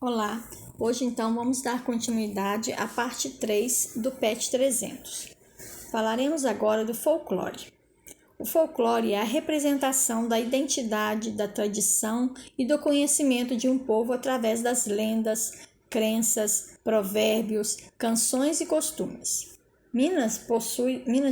Olá, hoje então vamos dar continuidade à parte 3 do PET 300. Falaremos agora do folclore. O folclore é a representação da identidade, da tradição e do conhecimento de um povo através das lendas, crenças, provérbios, canções e costumes. Minas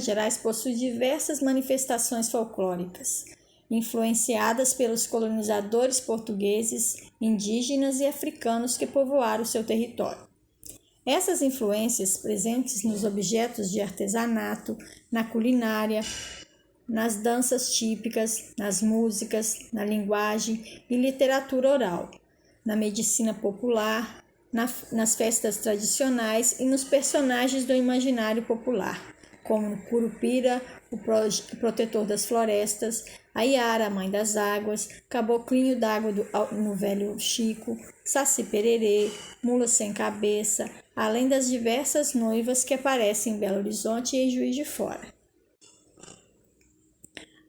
Gerais possui diversas manifestações folclóricas, influenciadas pelos colonizadores portugueses, indígenas e africanos que povoaram seu território. Essas influências presentes nos objetos de artesanato, na culinária, nas danças típicas, nas músicas, na linguagem e literatura oral, na medicina popular, nas festas tradicionais e nos personagens do imaginário popular, como o Curupira, o protetor das florestas, a Iara, a mãe das águas, Caboclinho d'água no Velho Chico, Saci Pererê, Mula sem cabeça, além das diversas noivas que aparecem em Belo Horizonte e em Juiz de Fora.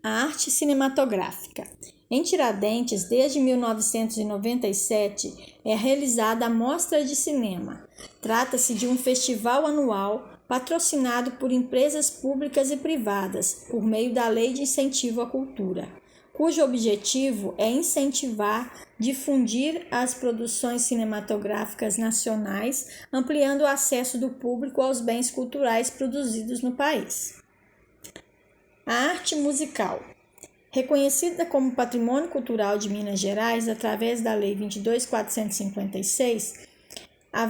A arte cinematográfica. Em Tiradentes, desde 1997, é realizada a Mostra de Cinema. Trata-se de um festival anual patrocinado por empresas públicas e privadas, por meio da Lei de Incentivo à Cultura, cujo objetivo é incentivar, difundir as produções cinematográficas nacionais, ampliando o acesso do público aos bens culturais produzidos no país. A arte musical. Reconhecida como Patrimônio Cultural de Minas Gerais através da Lei 22.456, a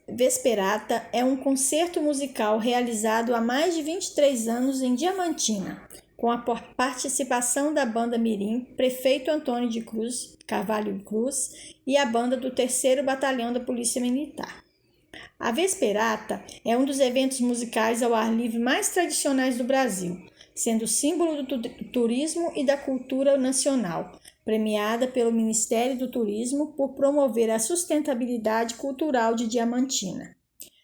Vesperata é um concerto musical realizado há mais de 23 anos em Diamantina, com a participação da Banda Mirim, Prefeito Antônio de Cruz, Carvalho Cruz, e a banda do 3º Batalhão da Polícia Militar. A Vesperata é um dos eventos musicais ao ar livre mais tradicionais do Brasil, sendo símbolo do turismo e da cultura nacional, premiada pelo Ministério do Turismo por promover a sustentabilidade cultural de Diamantina.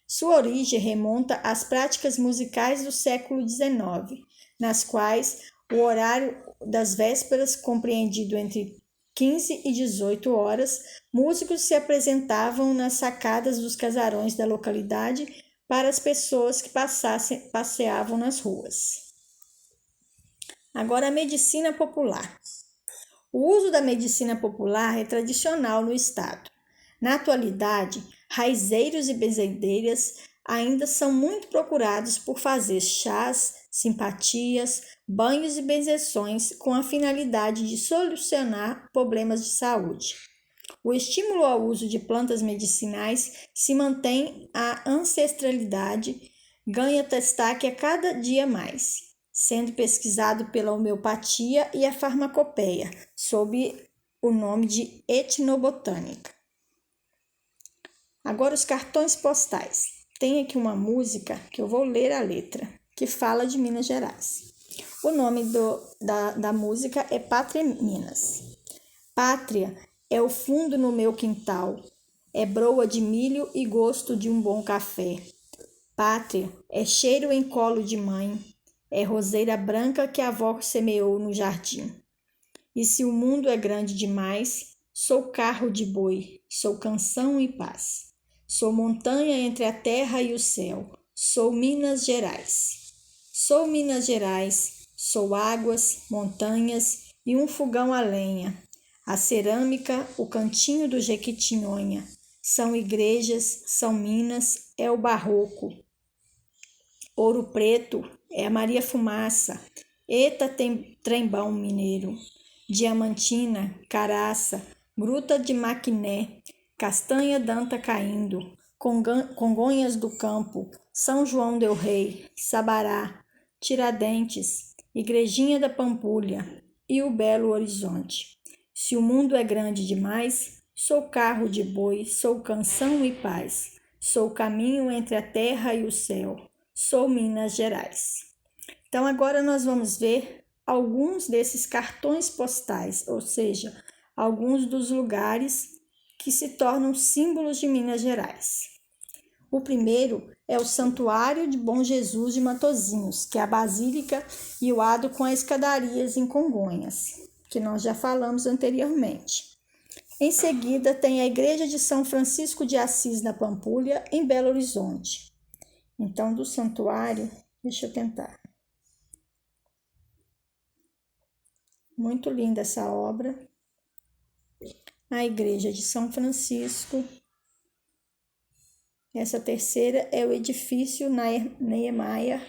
Sua origem remonta às práticas musicais do século XIX, nas quais o horário das vésperas, compreendido entre 15 e 18 horas, músicos se apresentavam nas sacadas dos casarões da localidade para as pessoas que passeavam nas ruas. Agora, a medicina popular. O uso da medicina popular é tradicional no estado. Na atualidade, raizeiros e benzedeiras ainda são muito procurados por fazer chás, simpatias, banhos e benzeções com a finalidade de solucionar problemas de saúde. O estímulo ao uso de plantas medicinais se mantém, a ancestralidade ganha destaque a cada dia mais, sendo pesquisado pela homeopatia e a farmacopeia, sob o nome de etnobotânica. Agora, os cartões postais. Tem aqui uma música que eu vou ler a letra, que fala de Minas Gerais. O nome da música é Pátria Minas. Pátria é o fundo no meu quintal, é broa de milho e gosto de um bom café. Pátria é cheiro em colo de mãe, é roseira branca que a avó semeou no jardim. E se o mundo é grande demais, sou carro de boi, sou canção e paz. Sou montanha entre a terra e o céu, sou Minas Gerais. Sou Minas Gerais, sou águas, montanhas e um fogão a lenha. A cerâmica, o cantinho do Jequitinhonha. São igrejas, são minas, é o barroco. Ouro Preto é a Maria Fumaça, Eta Trembão Mineiro, Diamantina, Caraça, Gruta de Maquiné, Castanha Danta Caindo, Congonhas do Campo, São João del Rei, Sabará, Tiradentes, Igrejinha da Pampulha e o Belo Horizonte. Se o mundo é grande demais, sou carro de boi, sou canção e paz, sou caminho entre a terra e o céu. Sou Minas Gerais. Então, agora nós vamos ver alguns desses cartões postais, ou seja, alguns dos lugares que se tornam símbolos de Minas Gerais. O primeiro é o Santuário de Bom Jesus de Matozinhos, que é a Basílica e o adro com as escadarias em Congonhas, que nós já falamos anteriormente. Em seguida, tem a Igreja de São Francisco de Assis, na Pampulha, em Belo Horizonte. Então, do santuário, deixa eu tentar. Muito linda essa obra. A Igreja de São Francisco. Essa terceira é o edifício Niemeyer,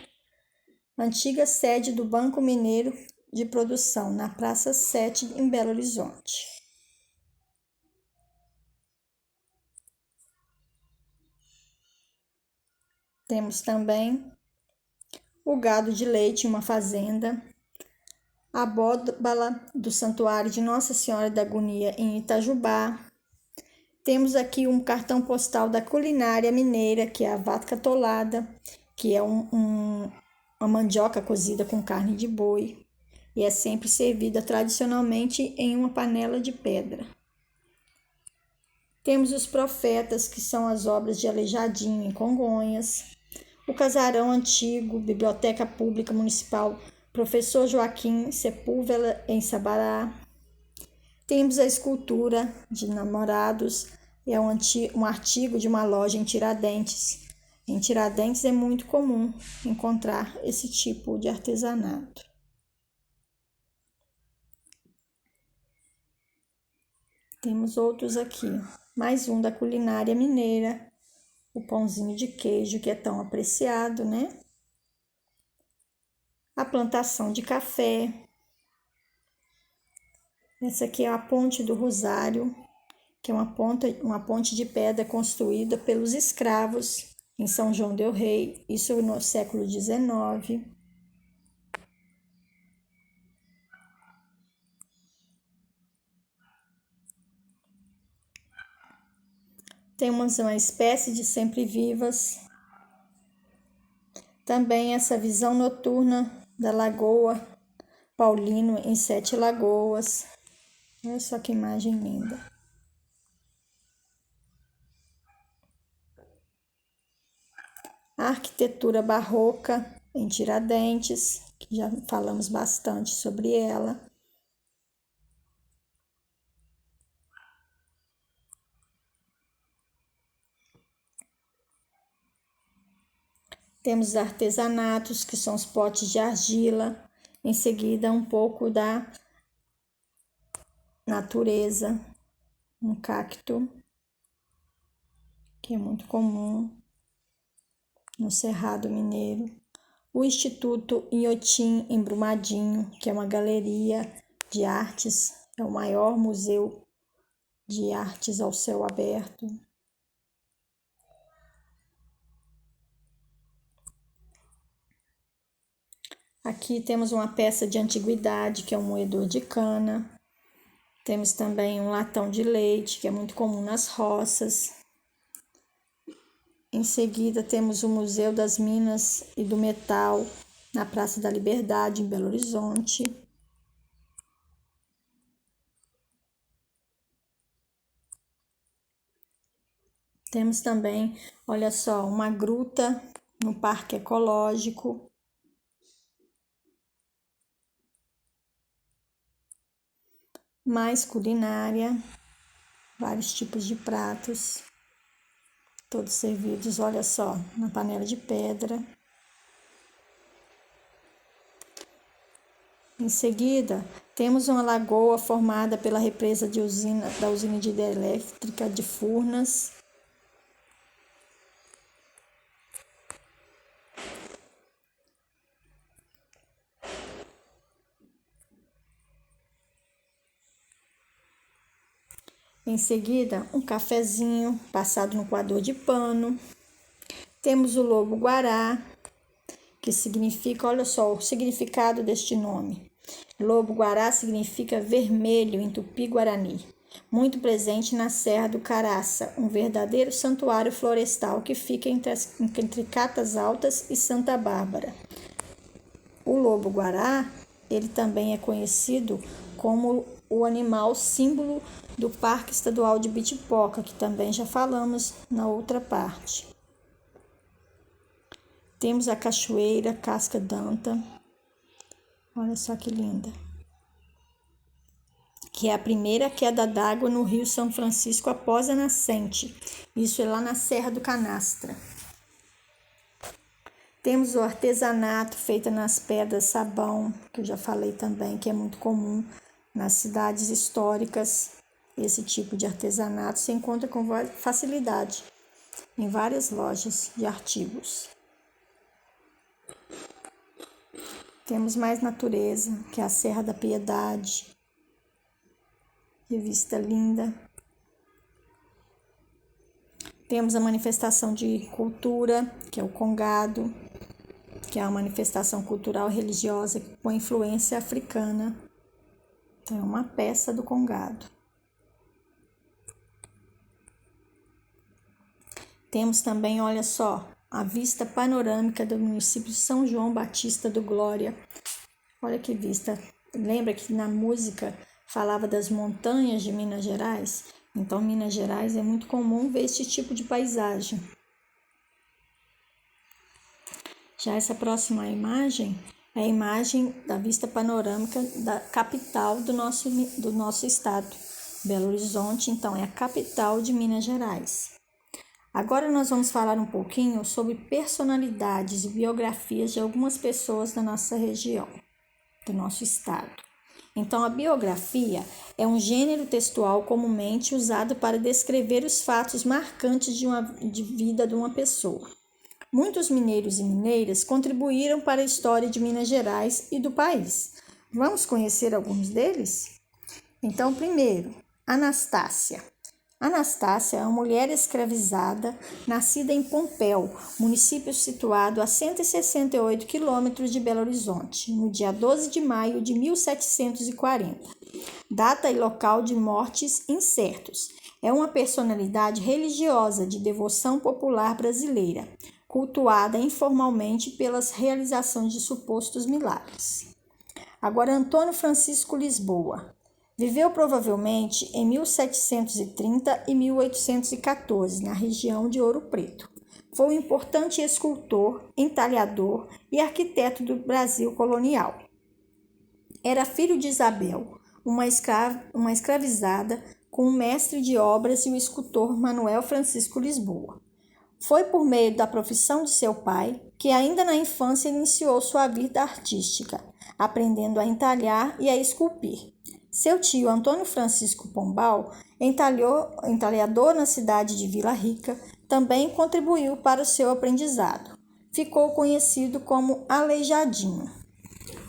antiga sede do Banco Mineiro de Produção, na Praça 7, em Belo Horizonte. Temos também o gado de leite, uma fazenda, a bóbala do Santuário de Nossa Senhora da Agonia, em Itajubá. Temos aqui um cartão postal da culinária mineira, que é a vaca atolada, que é uma mandioca cozida com carne de boi e é sempre servida tradicionalmente em uma panela de pedra. Temos os profetas, que são as obras de Aleijadinho, em Congonhas, o Casarão Antigo, Biblioteca Pública Municipal Professor Joaquim Sepúlveda, em Sabará. Temos a escultura de Namorados, é um artigo de uma loja em Tiradentes. Em Tiradentes é muito comum encontrar esse tipo de artesanato. Temos outros aqui, mais um da culinária mineira, o pãozinho de queijo, que é tão apreciado, né? A plantação de café. Essa aqui é a Ponte do Rosário, que é uma ponte de pedra construída pelos escravos em São João del Rei, isso no século XIX. Temos uma espécie de sempre-vivas. Também essa visão noturna da Lagoa Paulino, em Sete Lagoas. Olha só que imagem linda. A arquitetura barroca em Tiradentes, que já falamos bastante sobre ela. Temos artesanatos, que são os potes de argila. Em seguida, um pouco da natureza, um cacto, que é muito comum no Cerrado Mineiro. O Instituto Inhotim, em Brumadinho, que é uma galeria de artes, é o maior museu de artes ao céu aberto. Aqui temos uma peça de antiguidade, que é um moedor de cana. Temos também um latão de leite, que é muito comum nas roças. Em seguida, temos o Museu das Minas e do Metal, na Praça da Liberdade, em Belo Horizonte. Temos também, olha só, uma gruta no Parque Ecológico. Mais culinária, vários tipos de pratos, todos servidos, olha só, na panela de pedra. Em seguida, temos uma lagoa formada pela represa da usina de hidrelétrica de Furnas. Em seguida, um cafezinho passado no coador de pano. Temos o lobo-guará, que significa, olha só o significado deste nome. Lobo-guará significa vermelho em tupi-guarani, muito presente na Serra do Caraça, um verdadeiro santuário florestal que fica entre Catas Altas e Santa Bárbara. O lobo-guará, ele também é conhecido como o animal símbolo do Parque Estadual de Bitipoca, que também já falamos na outra parte. Temos a cachoeira Casca d'Anta. Olha só que linda. que é a primeira queda d'água no Rio São Francisco após a nascente. Isso é lá na Serra do Canastra. Temos o artesanato feito nas pedras sabão, que eu já falei também, que é muito comum nas cidades históricas. Esse tipo de artesanato se encontra com facilidade em várias lojas de artigos. Temos mais natureza, que é a Serra da Piedade. Que vista linda. Temos a manifestação de cultura, que é o Congado, que é uma manifestação cultural e religiosa com influência africana. Então, é uma peça do Congado. Temos também, olha só, a vista panorâmica do município de São João Batista do Glória. Olha que vista. Lembra que na música falava das montanhas de Minas Gerais? Então, Minas Gerais é muito comum ver esse tipo de paisagem. Já essa próxima imagem é a imagem da vista panorâmica da capital do nosso estado. Belo Horizonte, então, é a capital de Minas Gerais. Agora nós vamos falar um pouquinho sobre personalidades e biografias de algumas pessoas da nossa região, do nosso estado. Então, a biografia é um gênero textual comumente usado para descrever os fatos marcantes de vida de uma pessoa. Muitos mineiros e mineiras contribuíram para a história de Minas Gerais e do país. Vamos conhecer alguns deles? Então, primeiro, Anastácia. Anastácia é uma mulher escravizada, nascida em Pompéu, município situado a 168 quilômetros de Belo Horizonte, no dia 12 de maio de 1740. Data e local de mortes incertos. É uma personalidade religiosa de devoção popular brasileira, cultuada informalmente pelas realizações de supostos milagres. Agora, Antônio Francisco Lisboa. Viveu provavelmente em 1730 e 1814, na região de Ouro Preto. Foi um importante escultor, entalhador e arquiteto do Brasil colonial. Era filho de Isabel, uma escravizada, com o mestre de obras e o escultor Manuel Francisco Lisboa. Foi por meio da profissão de seu pai que ainda na infância iniciou sua vida artística, aprendendo a entalhar e a esculpir. Seu tio Antônio Francisco Pombal, entalhador na cidade de Vila Rica, também contribuiu para o seu aprendizado. Ficou conhecido como Aleijadinho,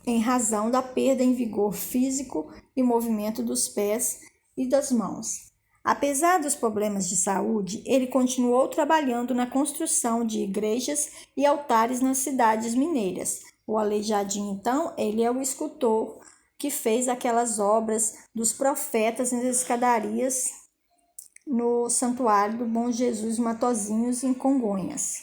em razão da perda em vigor físico e movimento dos pés e das mãos. Apesar dos problemas de saúde, ele continuou trabalhando na construção de igrejas e altares nas cidades mineiras. O Aleijadinho, então, ele é o escultor que fez aquelas obras dos profetas nas escadarias no Santuário do Bom Jesus Matozinhos, em Congonhas.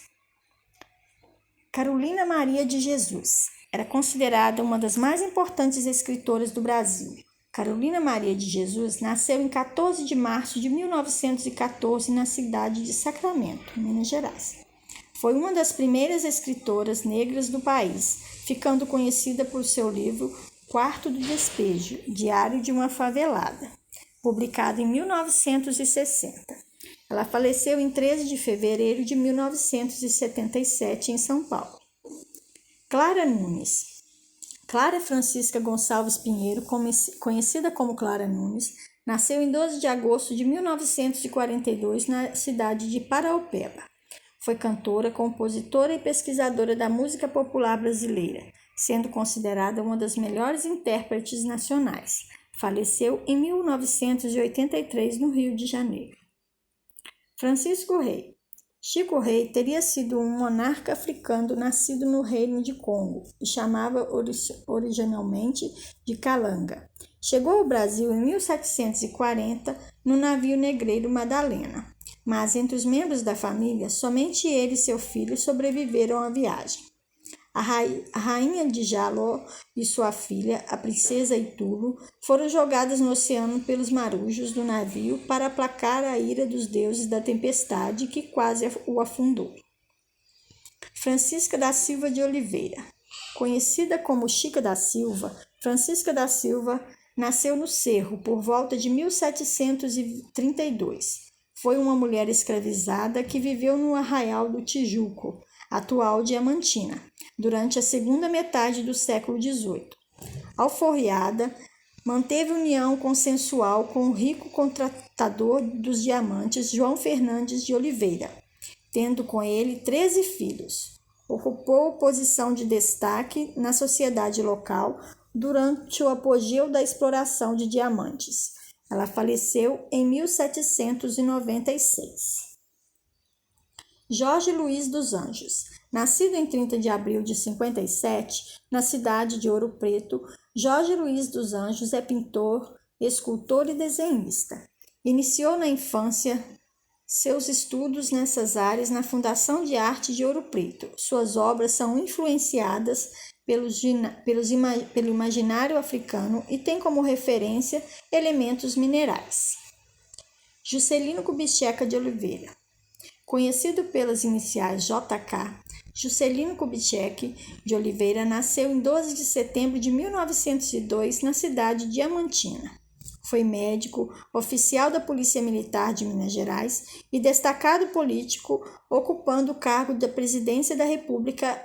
Carolina Maria de Jesus era considerada uma das mais importantes escritoras do Brasil. Carolina Maria de Jesus nasceu em 14 de março de 1914 na cidade de Sacramento, Minas Gerais. Foi uma das primeiras escritoras negras do país, ficando conhecida por seu livro Quarto do Despejo, Diário de uma Favelada, publicado em 1960. Ela faleceu em 13 de fevereiro de 1977 em São Paulo. Clara Nunes. Clara Francisca Gonçalves Pinheiro, conhecida como Clara Nunes, nasceu em 12 de agosto de 1942 na cidade de Paraupeba. Foi cantora, compositora e pesquisadora da música popular brasileira, sendo considerada uma das melhores intérpretes nacionais. Faleceu em 1983 no Rio de Janeiro. Francisco Rey. Chico Rei teria sido um monarca africano nascido no Reino de Congo e chamava originalmente de Kalanga. Chegou ao Brasil em 1740 no navio negreiro Madalena, mas entre os membros da família, somente ele e seu filho sobreviveram à viagem. A rainha de Jaló e sua filha, a princesa Itulo, foram jogadas no oceano pelos marujos do navio para aplacar a ira dos deuses da tempestade que quase o afundou. Francisca da Silva de Oliveira. Conhecida como Chica da Silva, Francisca da Silva nasceu no Cerro por volta de 1732. Foi uma mulher escravizada que viveu no Arraial do Tijuco, atual Diamantina, durante a segunda metade do século XVIII. Alforriada, manteve união consensual com o rico contratador dos diamantes João Fernandes de Oliveira, tendo com ele 13 filhos. Ocupou posição de destaque na sociedade local durante o apogeu da exploração de diamantes. Ela faleceu em 1796. Jorge Luiz dos Anjos. Nascido em 30 de abril de 57, na cidade de Ouro Preto, Jorge Luiz dos Anjos é pintor, escultor e desenhista. Iniciou na infância seus estudos nessas áreas na Fundação de Arte de Ouro Preto. Suas obras são influenciadas pelo imaginário africano e têm como referência elementos minerais. Juscelino Kubitschek de Oliveira. Conhecido pelas iniciais JK, Juscelino Kubitschek de Oliveira nasceu em 12 de setembro de 1902 na cidade de Diamantina. Foi médico, oficial da Polícia Militar de Minas Gerais e destacado político, ocupando o cargo da Presidência da República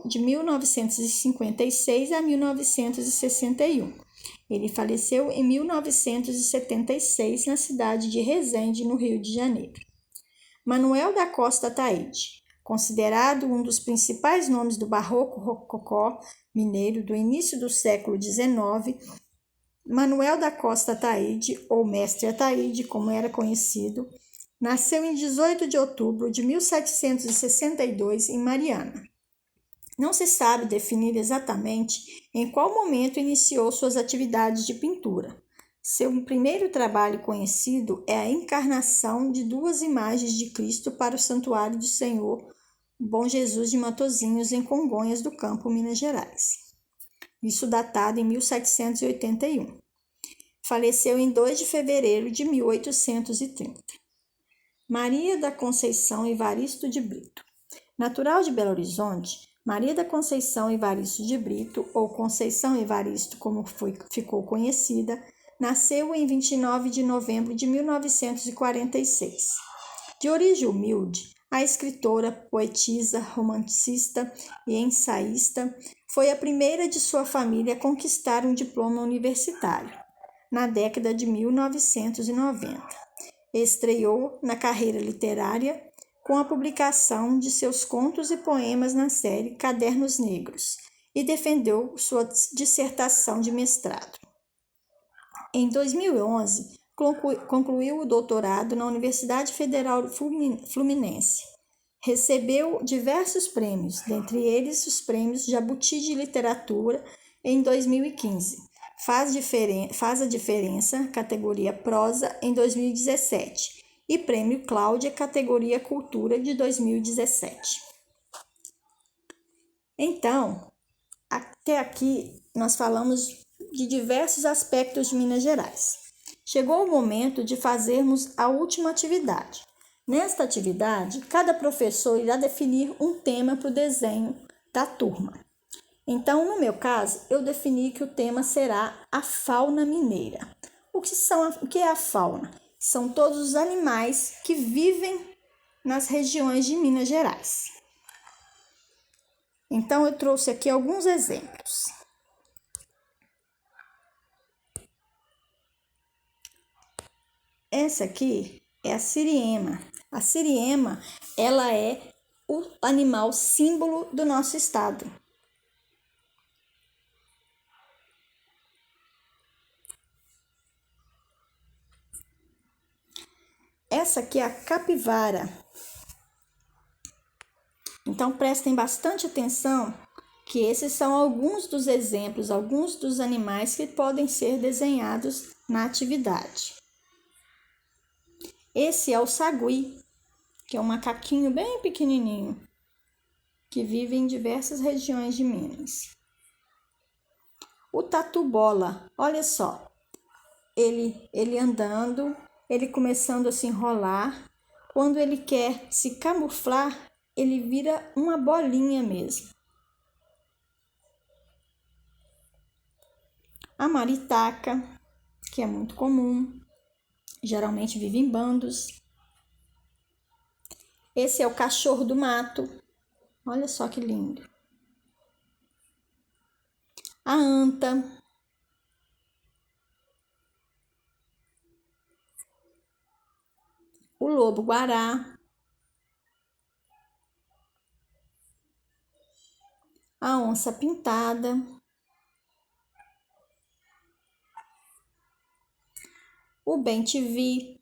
de 1956 a 1961. Ele faleceu em 1976 na cidade de Resende, no Rio de Janeiro. Manuel da Costa Taide, considerado um dos principais nomes do barroco rococó mineiro do início do século XIX, Manuel da Costa Taide, ou Mestre Ataíde, como era conhecido, nasceu em 18 de outubro de 1762 em Mariana. Não se sabe definir exatamente em qual momento iniciou suas atividades de pintura. Seu primeiro trabalho conhecido é a encarnação de 2 imagens de Cristo para o Santuário do Senhor Bom Jesus de Matozinhos, em Congonhas do Campo, Minas Gerais. Isso datado em 1781. Faleceu em 2 de fevereiro de 1830. Maria da Conceição Evaristo de Brito. Natural de Belo Horizonte, Maria da Conceição Evaristo de Brito, ou Conceição Evaristo, como ficou conhecida, nasceu em 29 de novembro de 1946. De origem humilde, a escritora, poetisa, romancista e ensaísta foi a primeira de sua família a conquistar um diploma universitário, na década de 1990. Estreou na carreira literária com a publicação de seus contos e poemas na série Cadernos Negros e defendeu sua dissertação de mestrado. Em 2011, concluiu o doutorado na Universidade Federal Fluminense. Recebeu diversos prêmios, dentre eles os prêmios Jabuti de Literatura em 2015. Faz a Diferença, categoria Prosa, em 2017. E Prêmio Cláudia, categoria Cultura, de 2017. Então, até aqui nós falamos de diversos aspectos de Minas Gerais. Chegou o momento de fazermos a última atividade. Nesta atividade, cada professor irá definir um tema para o desenho da turma. Então, no meu caso, eu defini que o tema será a fauna mineira. O que é a fauna? São todos os animais que vivem nas regiões de Minas Gerais. Então, eu trouxe aqui alguns exemplos. Essa aqui é a siriema. A siriema, ela é o animal símbolo do nosso estado. Essa aqui é a capivara. Então, prestem bastante atenção que esses são alguns dos exemplos, alguns dos animais que podem ser desenhados na atividade. Esse é o sagui, que é um macaquinho bem pequenininho, que vive em diversas regiões de Minas. O tatu-bola, olha só, ele andando, ele começando a se enrolar. Quando ele quer se camuflar, ele vira uma bolinha mesmo. A maritaca, que é muito comum, geralmente vive em bandos. Esse é o cachorro do mato. Olha só que lindo. A anta. O lobo-guará. A onça-pintada. O bem-te-vi.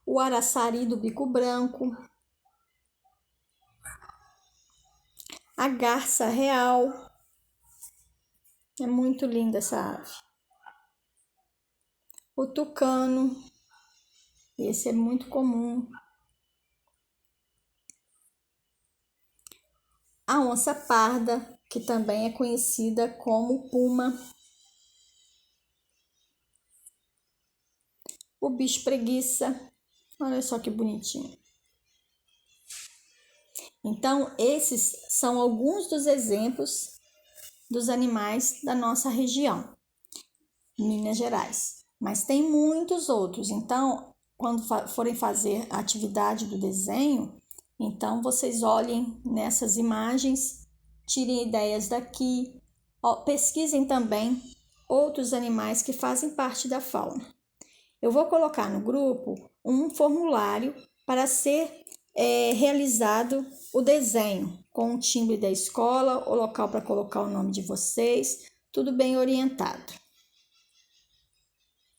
O araçari do bico branco. A garça real. É muito linda essa ave. O tucano. Esse é muito comum. A onça parda, que também é conhecida como puma. O bicho preguiça. Olha só que bonitinho. Então, esses são alguns dos exemplos dos animais da nossa região, Minas Gerais. Mas tem muitos outros. Então, quando forem fazer a atividade do desenho, então vocês olhem nessas imagens, tirem ideias daqui, pesquisem também outros animais que fazem parte da fauna. Eu vou colocar no grupo um formulário para ser realizado o desenho, com o timbre da escola, o local para colocar o nome de vocês, tudo bem orientado.